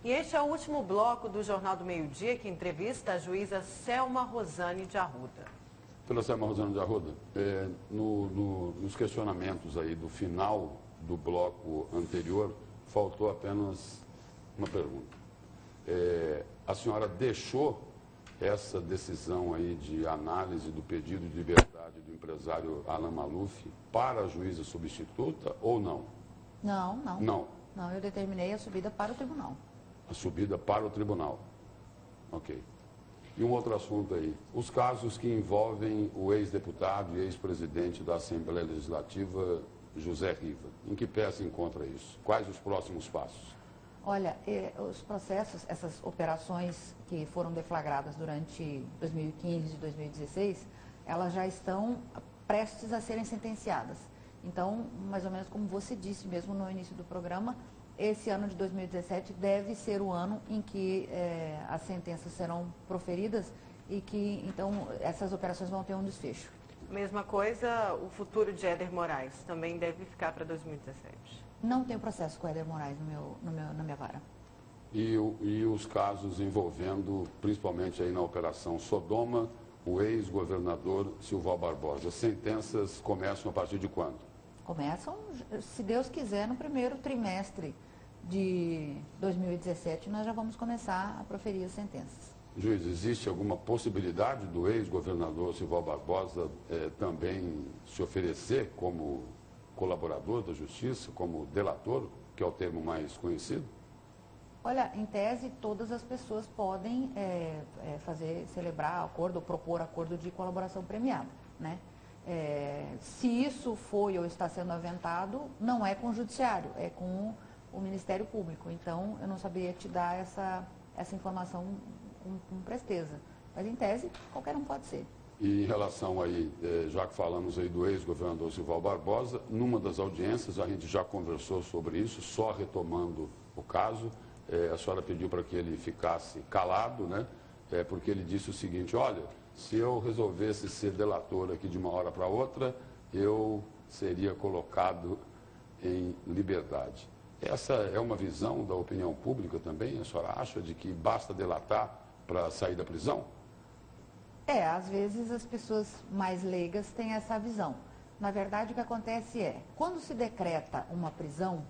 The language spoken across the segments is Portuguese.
E este é o último bloco do Jornal do Meio-Dia, que entrevista a juíza Selma Rosane de Arruda. Pela Selma Rosane de Arruda, nos questionamentos aí do final do bloco anterior, faltou apenas uma pergunta. A senhora deixou essa decisão aí de análise do pedido de liberdade do empresário Alan Maluf para a juíza substituta ou não? Não, não. Não. Não, eu determinei a subida para o tribunal. A subida para o tribunal. Ok. E um outro assunto aí. Os casos que envolvem o ex-deputado e ex-presidente da Assembleia Legislativa, José Riva. Em que pé se encontra isso? Quais os próximos passos? Olha, os processos, essas operações que foram deflagradas durante 2015 e 2016, elas já estão prestes a serem sentenciadas. Então, mais ou menos como você disse mesmo no início do programa, esse ano de 2017 deve ser o ano em que as sentenças serão proferidas e que, então, essas operações vão ter um desfecho. Mesma coisa, o futuro de Éder Moraes também deve ficar para 2017. Não tem processo com Éder Moraes na minha vara. E os casos envolvendo, principalmente aí na Operação Sodoma, o ex-governador Silval Barbosa. As sentenças começam a partir de quando? Começam, se Deus quiser, no primeiro trimestre de 2017, nós já vamos começar a proferir as sentenças. Juiz, existe alguma possibilidade do ex-governador Silval Barbosa também se oferecer como colaborador da Justiça, como delator, que é o termo mais conhecido? Olha, em tese, todas as pessoas podem celebrar acordo ou propor acordo de colaboração premiada, né? Se isso foi ou está sendo aventado, não é com o Judiciário, é com o Ministério Público. Então, eu não saberia te dar essa informação com presteza. Mas, em tese, qualquer um pode ser. E em relação aí, já que falamos aí do ex-governador Silval Barbosa, numa das audiências a gente já conversou sobre isso, só retomando o caso, a senhora pediu para que ele ficasse calado, né? Porque ele disse o seguinte: olha, se eu resolvesse ser delator aqui de uma hora para outra, eu seria colocado em liberdade. Essa é uma visão da opinião pública também? A senhora acha de que basta delatar para sair da prisão? Às vezes as pessoas mais leigas têm essa visão. Na verdade, o que acontece quando se decreta uma prisão,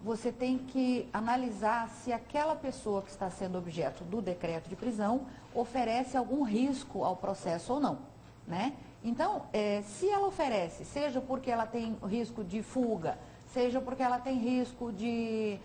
você tem que analisar se aquela pessoa que está sendo objeto do decreto de prisão oferece algum risco ao processo ou não, né? Então, se ela oferece, seja porque ela tem risco de fuga, seja porque ela tem risco de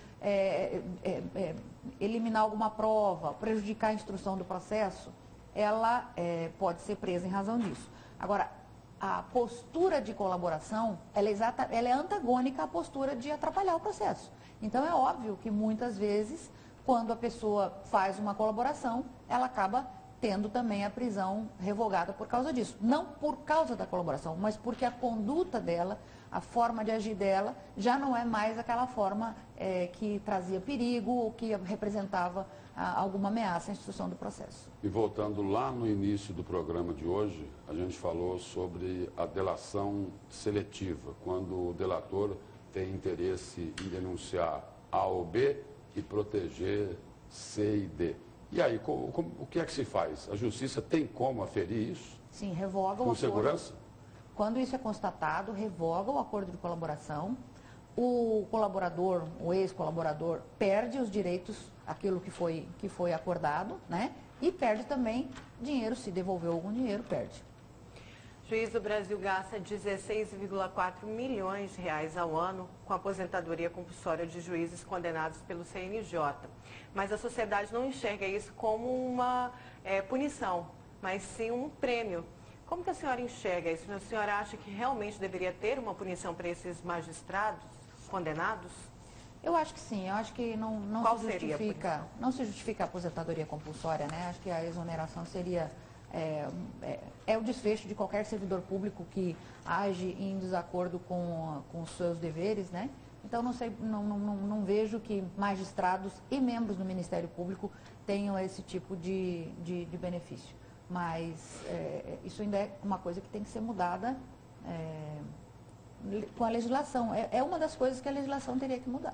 eliminar alguma prova, prejudicar a instrução do processo, ela pode ser presa em razão disso. Agora, a postura de colaboração, ela é antagônica à postura de atrapalhar o processo. Então, é óbvio que muitas vezes, quando a pessoa faz uma colaboração, ela acaba tendo também a prisão revogada por causa disso. Não por causa da colaboração, mas porque a conduta dela, a forma de agir dela, já não é mais aquela forma que trazia perigo ou que representava alguma ameaça à instrução do processo. E voltando lá no início do programa de hoje, a gente falou sobre a delação seletiva, quando o delator tem interesse em denunciar A ou B e proteger C e D. E aí, o que é que se faz? A Justiça tem como aferir isso? Sim, revoga o acordo. Com segurança? Quando isso é constatado, revoga o acordo de colaboração. O colaborador, o ex-colaborador, perde os direitos, aquilo que foi acordado, né? E perde também dinheiro, se devolveu algum dinheiro, perde. Juiz, o Brasil gasta 16,4 milhões de reais ao ano com a aposentadoria compulsória de juízes condenados pelo CNJ. Mas a sociedade não enxerga isso como uma punição, mas sim um prêmio. Como que a senhora enxerga isso? A senhora acha que realmente deveria ter uma punição para esses magistrados condenados? Eu acho que sim, eu acho que não se justifica a aposentadoria compulsória, né? Acho que a exoneração seria o desfecho de qualquer servidor público que age em desacordo com os seus deveres, né? Então não vejo que magistrados e membros do Ministério Público tenham esse tipo de benefício. Mas isso ainda é uma coisa que tem que ser mudada com a legislação. É uma das coisas que a legislação teria que mudar.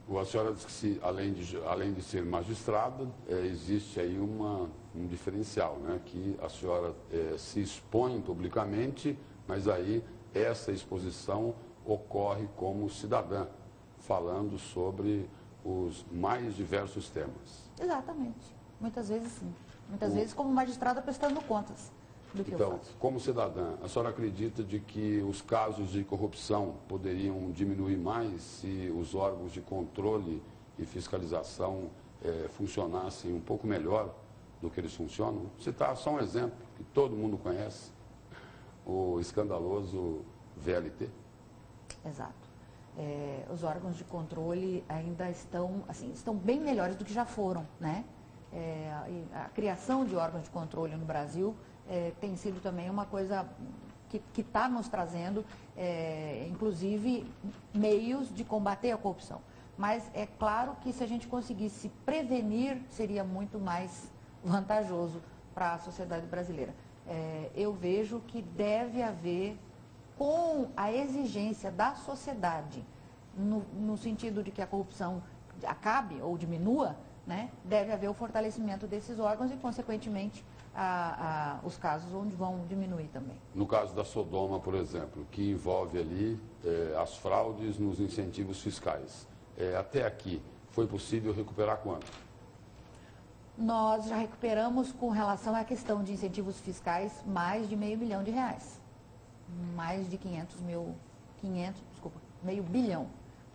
A senhora disse que além de ser magistrada, existe aí um diferencial, né? Que a senhora se expõe publicamente, mas aí essa exposição ocorre como cidadã, falando sobre os mais diversos temas. Exatamente. Muitas vezes sim. Muitas vezes como magistrada prestando contas do que eu Então, faço. como cidadã, a senhora acredita de que os casos de corrupção poderiam diminuir mais se os órgãos de controle e fiscalização funcionassem um pouco melhor do que eles funcionam? Vou citar só um exemplo que todo mundo conhece, o escandaloso VLT. Exato. Os órgãos de controle ainda estão bem melhores do que já foram, né? A criação de órgãos de controle no Brasil tem sido também uma coisa que está nos trazendo, inclusive, meios de combater a corrupção. Mas é claro que se a gente conseguisse prevenir, seria muito mais vantajoso para a sociedade brasileira. Eu vejo que deve haver, com a exigência da sociedade, no sentido de que a corrupção acabe ou diminua, né, deve haver o fortalecimento desses órgãos e, consequentemente, os casos onde vão diminuir também. No caso da Sodoma, por exemplo, que envolve ali as fraudes nos incentivos fiscais, até aqui, foi possível recuperar quanto? Nós já recuperamos, com relação à questão de incentivos fiscais, mais de R$500 milhão. Mais de meio bilhão.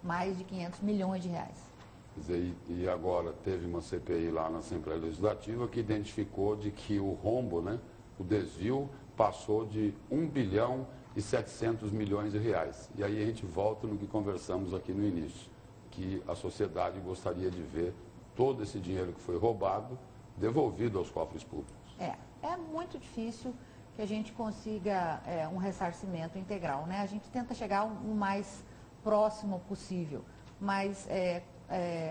Mais de 500 milhões de reais. Quer dizer, e agora teve uma CPI lá na Assembleia Legislativa que identificou de que o rombo, né, o desvio, passou de 1 bilhão e 700 milhões de reais. E aí a gente volta no que conversamos aqui no início, que a sociedade gostaria de ver todo esse dinheiro que foi roubado devolvido aos cofres públicos. É muito difícil que a gente consiga um ressarcimento integral, né? A gente tenta chegar o mais próximo possível, mas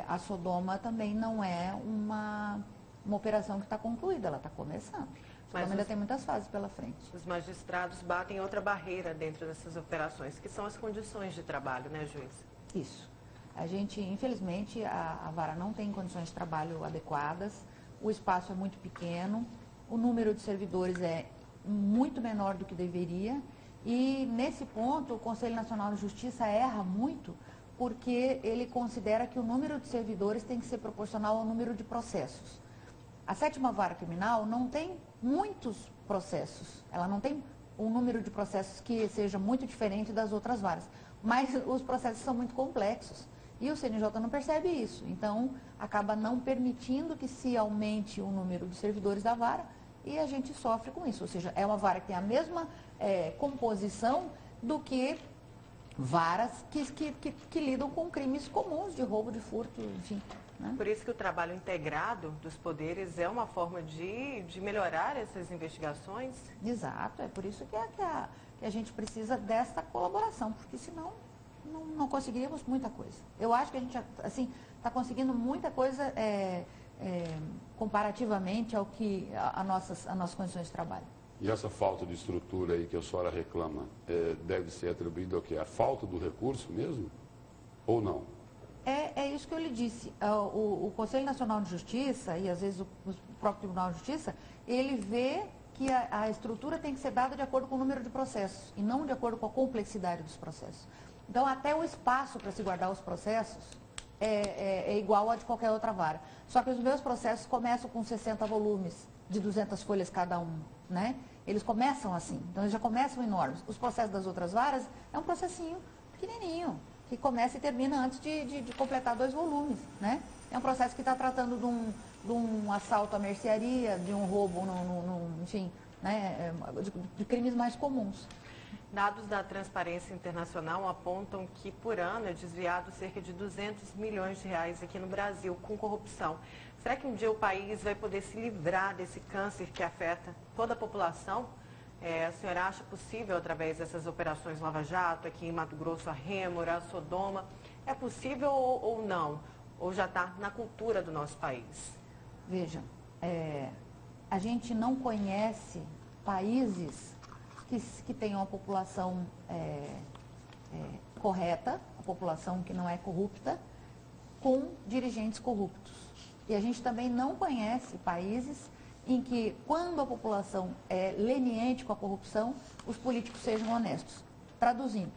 a Sodoma também não é uma operação que está concluída, ela está começando. Mas ainda tem muitas fases pela frente. Os magistrados batem outra barreira dentro dessas operações, que são as condições de trabalho, né, juiz? Isso. A gente, infelizmente, a vara não tem condições de trabalho adequadas, o espaço é muito pequeno, o número de servidores é muito menor do que deveria e, nesse ponto, o Conselho Nacional de Justiça erra muito porque ele considera que o número de servidores tem que ser proporcional ao número de processos. A 7ª Vara Criminal não tem muitos processos, ela não tem um número de processos que seja muito diferente das outras varas, mas os processos são muito complexos. E o CNJ não percebe isso, então acaba não permitindo que se aumente o número de servidores da vara e a gente sofre com isso. Ou seja, é uma vara que tem a mesma composição do que varas que lidam com crimes comuns de roubo, de furto, enfim. Né? Por isso que o trabalho integrado dos poderes é uma forma de melhorar essas investigações? Exato, é por isso que a gente precisa dessa colaboração, porque senão não conseguiríamos muita coisa. Eu acho que a gente assim está conseguindo muita coisa comparativamente ao que a nossas condições de trabalho. E essa falta de estrutura aí que a senhora reclama deve ser atribuída ao quê? A falta do recurso mesmo? Ou não? É isso que eu lhe disse. O Conselho Nacional de Justiça e às vezes o próprio Tribunal de Justiça, ele vê que a estrutura tem que ser dada de acordo com o número de processos e não de acordo com a complexidade dos processos. Então, até o espaço para se guardar os processos é igual a de qualquer outra vara. Só que os meus processos começam com 60 volumes, de 200 folhas cada um, né? Eles começam assim, então eles já começam enormes. Os processos das outras varas é um processinho pequenininho, que começa e termina antes de completar 2 volumes, né? É um processo que está tratando de um assalto à mercearia, de um roubo, enfim, né? De crimes mais comuns. Dados da Transparência Internacional apontam que por ano é desviado cerca de 200 milhões de reais aqui no Brasil com corrupção. Será que um dia o país vai poder se livrar desse câncer que afeta toda a população? A senhora acha possível, através dessas operações Lava Jato, aqui em Mato Grosso, a Rêmora, a Sodoma, é possível ou não? Ou já está na cultura do nosso país? Veja, a gente não conhece países que tenham uma população correta, a população que não é corrupta, com dirigentes corruptos. E a gente também não conhece países em que, quando a população é leniente com a corrupção, os políticos sejam honestos. Traduzindo,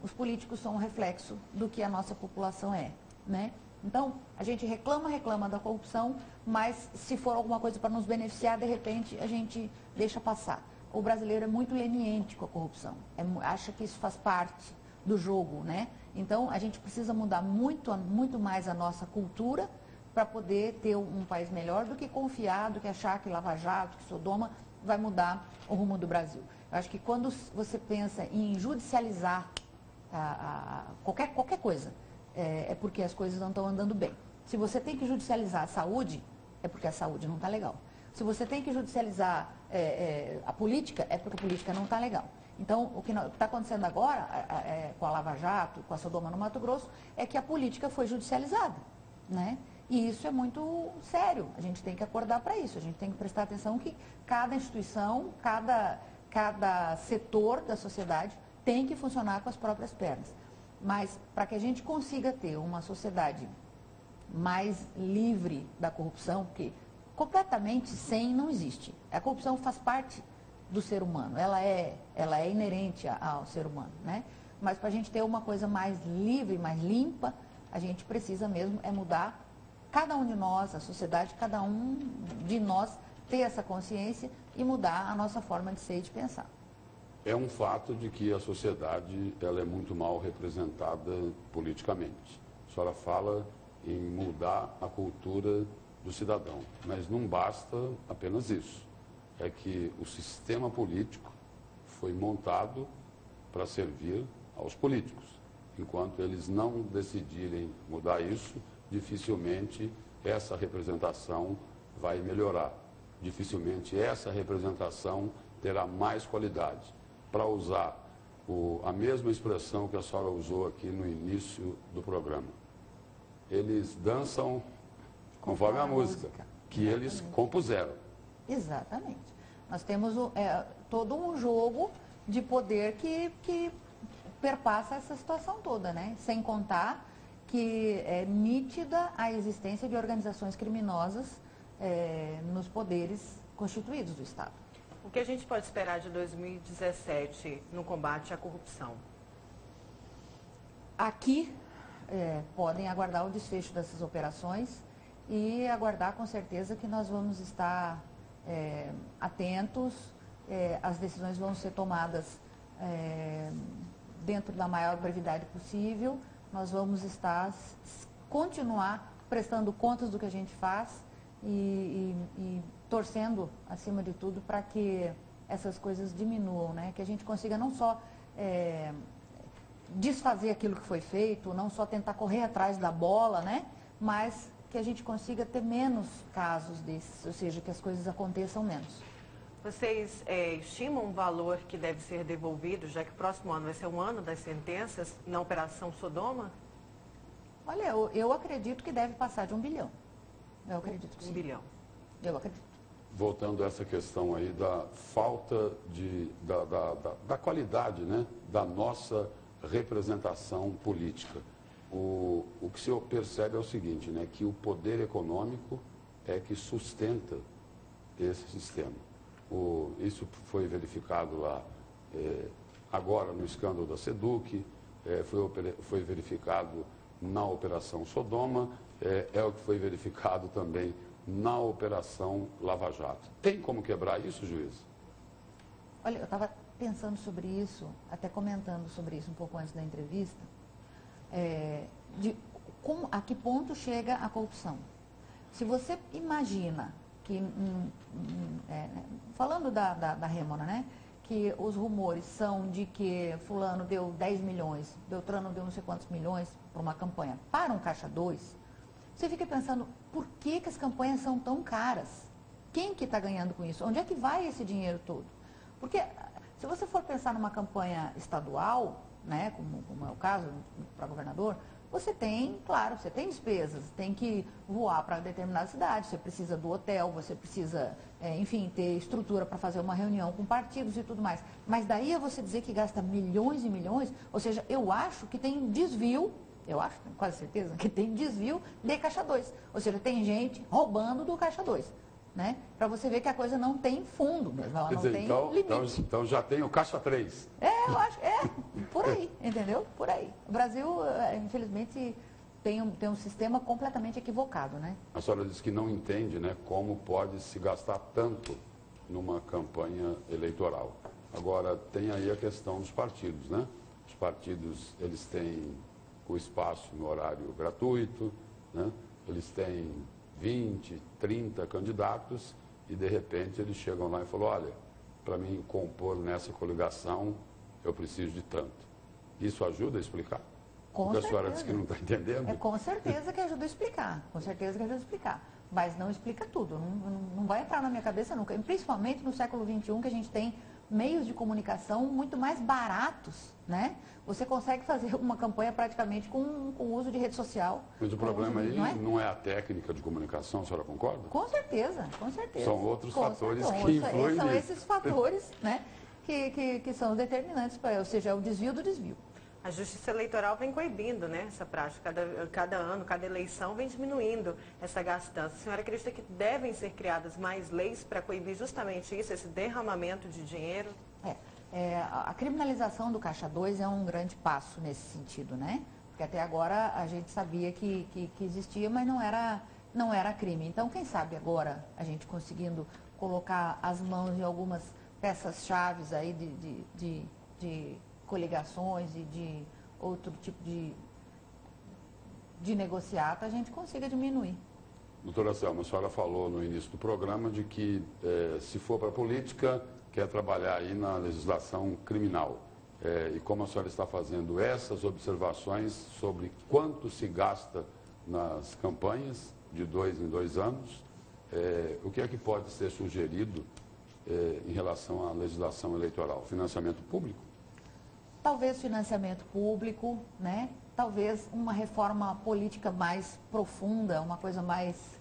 os políticos são um reflexo do que a nossa população é, né? Então, a gente reclama da corrupção, mas se for alguma coisa para nos beneficiar, de repente, a gente deixa passar. O brasileiro é muito leniente com a corrupção, acha que isso faz parte do jogo, né? Então, a gente precisa mudar muito mais a nossa cultura para poder ter um país melhor do que confiar, do que achar que Lava Jato, que Sodoma vai mudar o rumo do Brasil. Eu acho que quando você pensa em judicializar qualquer coisa, é porque as coisas não estão andando bem. Se você tem que judicializar a saúde, é porque a saúde não está legal. Se você tem que judicializar a política, é porque a política não está legal. Então, o que está acontecendo agora com a Lava Jato, com a Sodoma no Mato Grosso, é que a política foi judicializada, né? E isso é muito sério. A gente tem que acordar para isso. A gente tem que prestar atenção que cada instituição, cada setor da sociedade tem que funcionar com as próprias pernas. Mas para que a gente consiga ter uma sociedade mais livre da corrupção, porque completamente sem não existe. A corrupção faz parte do ser humano, ela é inerente ao ser humano, né? Mas para a gente ter uma coisa mais livre, mais limpa, a gente precisa mesmo mudar cada um de nós, a sociedade, cada um de nós ter essa consciência e mudar a nossa forma de ser e de pensar. É um fato de que a sociedade ela é muito mal representada politicamente. A senhora fala em mudar a cultura do cidadão, mas não basta apenas isso. É que o sistema político foi montado para servir aos políticos. Enquanto eles não decidirem mudar isso, dificilmente essa representação vai melhorar. Dificilmente essa representação terá mais qualidade. Para usar a mesma expressão que a senhora usou aqui no início do programa. Eles dançam conforme a música que eles compuseram. Exatamente. Nós temos todo um jogo de poder que perpassa essa situação toda, né? Sem contar que é nítida a existência de organizações criminosas nos poderes constituídos do Estado. O que a gente pode esperar de 2017 no combate à corrupção? Aqui podem aguardar o desfecho dessas operações e aguardar com certeza que nós vamos estar atentos, as decisões vão ser tomadas dentro da maior brevidade possível, nós vamos continuar prestando contas do que a gente faz e torcendo, acima de tudo, para que essas coisas diminuam, né? Que a gente consiga não só desfazer aquilo que foi feito, não só tentar correr atrás da bola, né? Mas que a gente consiga ter menos casos desses, ou seja, que as coisas aconteçam menos. Vocês estimam um valor que deve ser devolvido, já que o próximo ano vai ser o ano das sentenças na Operação Sodoma? Olha, eu acredito que deve passar de 1 bilhão. Eu acredito que sim. 1 bilhão. Eu acredito. Voltando a essa questão aí da falta da qualidade, né, da nossa representação política. O que se percebe é o seguinte, né, que o poder econômico é que sustenta esse sistema. Isso foi verificado lá agora no escândalo da SEDUC, foi verificado na Operação Sodoma, é o que foi verificado também na Operação Lava Jato. Tem como quebrar isso, juiz? Olha, eu estava pensando sobre isso, até comentando sobre isso um pouco antes da entrevista, a que ponto chega a corrupção. Se você imagina que, falando da Rêmora, né, que os rumores são de que fulano deu 10 milhões, Beltrano deu não sei quantos milhões para uma campanha para um caixa 2, você fica pensando, por que as campanhas são tão caras? Quem que está ganhando com isso? Onde é que vai esse dinheiro todo? Porque se você for pensar numa campanha estadual, né, como é o caso para governador, você tem, claro, você tem despesas, tem que voar para determinada cidade, você precisa do hotel, você precisa, enfim, ter estrutura para fazer uma reunião com partidos e tudo mais. Mas daí a você dizer que gasta milhões e milhões, ou seja, eu acho que tem desvio eu acho, tenho quase certeza, que tem desvio de Caixa 2. Ou seja, tem gente roubando do Caixa 2. Né? Para você ver que a coisa não tem fundo mesmo, ela não tem limite. Então já tem o Caixa 3. Eu acho, por aí, entendeu? Por aí. O Brasil, infelizmente, tem um sistema completamente equivocado, né? A senhora disse que não entende, né, como pode se gastar tanto numa campanha eleitoral. Agora, tem aí a questão dos partidos, né? Os partidos, eles têm o espaço no horário gratuito, né? Eles têm 20, 30 candidatos e, de repente, eles chegam lá e falam, olha, para mim compor nessa coligação, eu preciso de tanto. Isso ajuda a explicar? Porque a senhora disse que não está entendendo? Com certeza que ajuda a explicar, com certeza que ajuda a explicar. Mas não explica tudo, não vai entrar na minha cabeça nunca. E principalmente no século XXI, que a gente tem meios de comunicação muito mais baratos, né? Você consegue fazer uma campanha praticamente com o uso de rede social. Mas o problema aí não é a técnica de comunicação, a senhora concorda? Com certeza, com certeza. São outros fatores que influem São nisso. esses fatores, né, que são determinantes, ou seja, é o desvio do desvio. A Justiça Eleitoral vem coibindo, né, essa prática. Cada ano, cada eleição vem diminuindo essa gastança. A senhora acredita que devem ser criadas mais leis para coibir justamente isso, esse derramamento de dinheiro? A criminalização do Caixa 2 é um grande passo nesse sentido, né? Porque até agora a gente sabia que existia, mas não era crime. Então, quem sabe agora a gente conseguindo colocar as mãos em algumas peças-chave aí de coligações e de outro tipo de negociata, a gente consiga diminuir. Doutora Selma, a senhora falou no início do programa de que, se for para a política, quer trabalhar aí na legislação criminal. E como a senhora está fazendo essas observações sobre quanto se gasta nas campanhas de 2 em 2 anos, o que é que pode ser sugerido em relação à legislação eleitoral? Financiamento público? Talvez financiamento público, né? Talvez uma reforma política mais profunda, uma coisa mais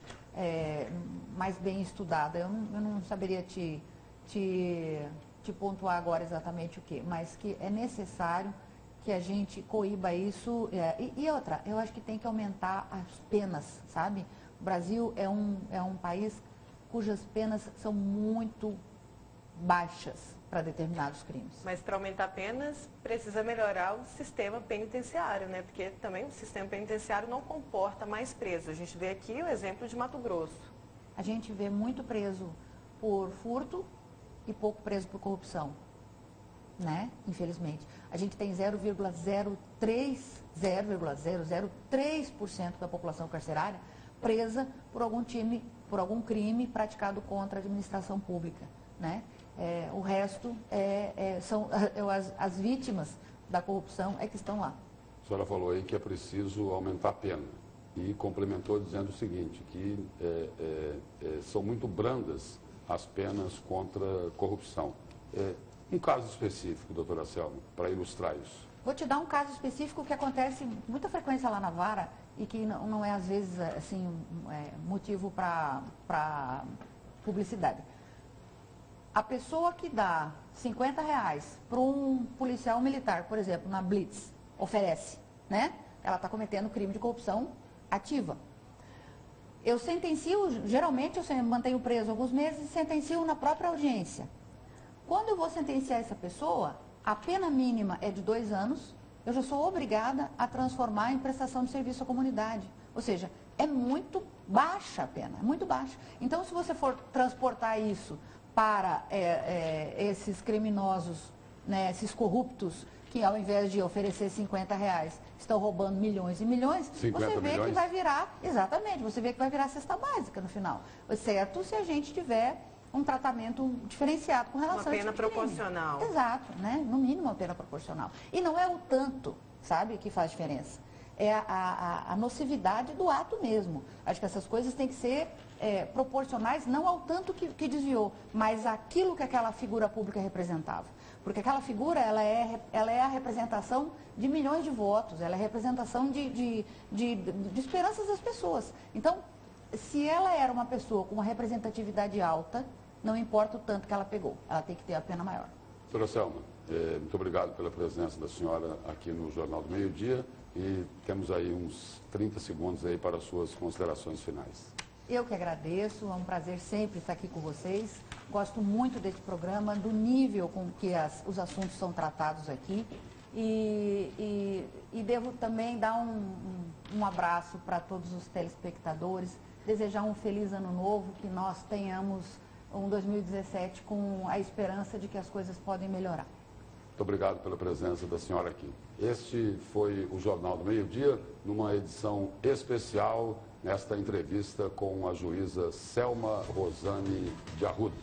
bem estudada. Eu não saberia te pontuar agora exatamente o que, mas que é necessário que a gente coíba isso. E outra, eu acho que tem que aumentar as penas, sabe? O Brasil é um país cujas penas são muito baixas para determinados crimes. Mas para aumentar penas, precisa melhorar o sistema penitenciário, né? Porque também o sistema penitenciário não comporta mais presos. A gente vê aqui o exemplo de Mato Grosso. A gente vê muito preso por furto e pouco preso por corrupção, né? Infelizmente. A gente tem 0,003% da população carcerária presa por algum crime praticado contra a administração pública, né? O resto são as vítimas da corrupção que estão lá. A senhora falou aí que é preciso aumentar a pena e complementou dizendo o seguinte, que são muito brandas as penas contra corrupção. Um caso específico, doutora Selma, para ilustrar isso. Vou te dar um caso específico que acontece com muita frequência lá na vara e que não é, às vezes, assim, motivo para publicidade. A pessoa que dá R$50 para um policial militar, por exemplo, na Blitz, oferece, né? Ela está cometendo crime de corrupção ativa. Eu sentencio, geralmente eu mantenho preso alguns meses e sentencio na própria audiência. Quando eu vou sentenciar essa pessoa, a pena mínima é de 2 anos, eu já sou obrigada a transformar em prestação de serviço à comunidade. Ou seja, é muito baixa a pena, é muito baixa. Então, se você for transportar isso para esses criminosos, né, esses corruptos, que ao invés de oferecer R$50, estão roubando milhões e milhões, você vê que vai virar, exatamente, você vê que vai virar cesta básica no final. Exceto se a gente tiver um tratamento diferenciado com relação a uma pena proporcional. Exato, né? No mínimo uma pena proporcional. E não é o tanto, sabe, que faz diferença. É a nocividade do ato mesmo. Acho que essas coisas têm que ser proporcionais, não ao tanto que desviou, mas àquilo que aquela figura pública representava. Porque aquela figura, ela é a representação de milhões de votos, ela é a representação de esperanças das pessoas. Então, se ela era uma pessoa com uma representatividade alta, não importa o tanto que ela pegou, ela tem que ter a pena maior. Doutora Selma, muito obrigado pela presença da senhora aqui no Jornal do Meio-Dia. e temos aí uns 30 segundos aí para as suas considerações finais. Eu que agradeço, é um prazer sempre estar aqui com vocês. Gosto muito desse programa, do nível com que os assuntos são tratados aqui. E devo também dar um abraço para todos os telespectadores, desejar um feliz ano novo, que nós tenhamos um 2017 com a esperança de que as coisas podem melhorar. Muito obrigado pela presença da senhora aqui. Este foi o Jornal do Meio-Dia, numa edição especial, nesta entrevista com a juíza Selma Rosane de Arruda.